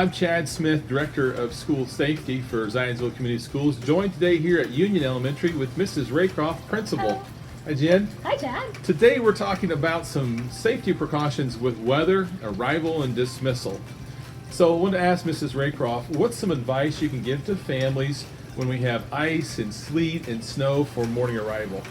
I'm Chad Smith, Director of School Safety for Zionsville Community Schools, joined today here at Union Elementary with Mrs. Raycroft, Principal. Hello. Hi, Jen. Hi, Chad. Today we're talking about some safety precautions with weather, arrival, and dismissal. So I wanted to ask Mrs. Raycroft, what's some advice you can give to families when we have ice and sleet and snow for morning arrival?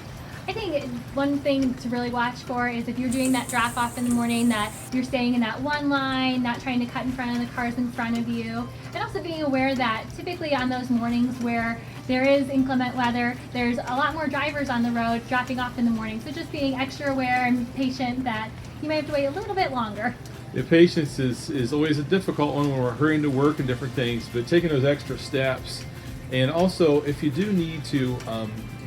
I think one thing to really watch for is if you're doing that drop off in the morning, that you're staying in that one line, not trying to cut in front of the cars in front of you, and also being aware that typically on those mornings where there is inclement weather, there's a lot more drivers on the road dropping off in the morning. So just being extra aware and patient that you may have to wait a little bit longer. The patience is always a difficult one when we're hurrying to work and different things, but taking those extra steps. And also, if you do need to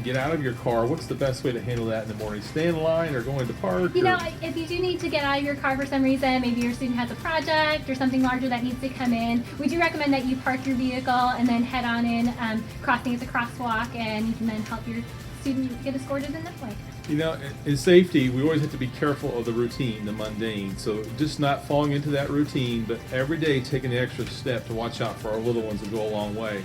get out of your car, what's the best way to handle that in the morning? Stay in line or going to park? You know, if you do need to get out of your car for some reason, maybe your student has a project or something larger that needs to come in, we do recommend that you park your vehicle and then head on in, crossing at the crosswalk, and you can then help your student get escorted in that way. You know, in safety, we always have to be careful of the routine, the mundane. So just not falling into that routine, but every day taking the extra step to watch out for our little ones will go a long way.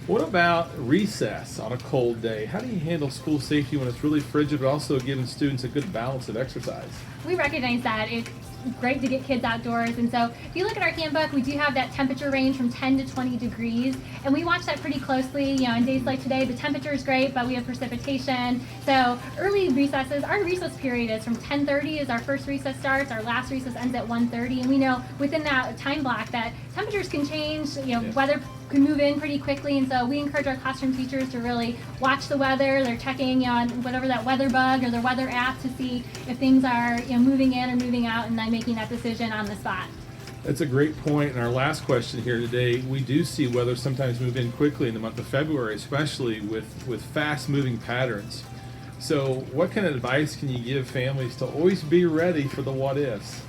What about recess on a cold day? How do you handle school safety when it's really frigid, but also giving students a good balance of exercise? We recognize that it's great to get kids outdoors, and so if you look at our handbook, we do have that temperature range from 10 to 20 degrees, and we watch that pretty closely. You know, on days like today, the temperature is great, but we have precipitation. So early recesses, our recess period is from 10:30 is our first recess starts, our last recess ends at 1:30, and we know within that time block that temperatures can change, weather can move in pretty quickly, and so we encourage our classroom teachers to really watch the weather. They're checking on whatever that weather bug or their weather app to see if things are moving in or moving out, and then making that decision on the spot. That's a great point. And our last question here today, we do see weather sometimes move in quickly in the month of February, especially with fast moving patterns. So what kind of advice can you give families to always be ready for the what ifs?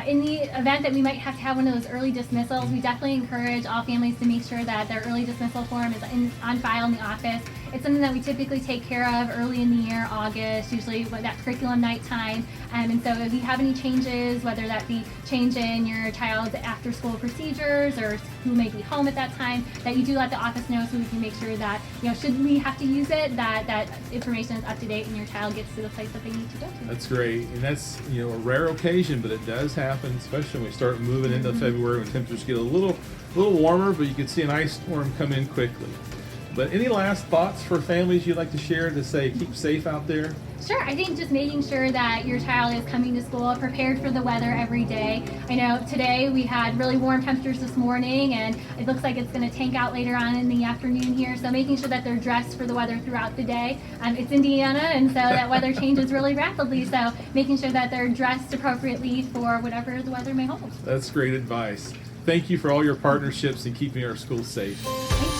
In the event that we might have to have one of those early dismissals, we definitely encourage all families to make sure that their early dismissal form is on file in the office. It's something that we typically take care of early in the year, August, usually that curriculum night time. And so if you have any changes, whether that be change in your child's after school procedures or who may be home at that time, that you do let the office know so we can make sure that, should we have to use it, that information is up to date and your child gets to the place that they need to go to. That's great. And that's, a rare occasion, but it does happen, especially when we start moving into February when temperatures get a little warmer, but you can see an ice storm come in quickly. But any last thoughts for families you'd like to share to say keep safe out there? Sure. I think just making sure that your child is coming to school prepared for the weather every day. I know today we had really warm temperatures this morning, and it looks like it's going to tank out later on in the afternoon here. So making sure that they're dressed for the weather throughout the day. It's Indiana, and so that weather changes really rapidly. So making sure that they're dressed appropriately for whatever the weather may hold. That's great advice. Thank you for all your partnerships and keeping our schools safe. Thank you.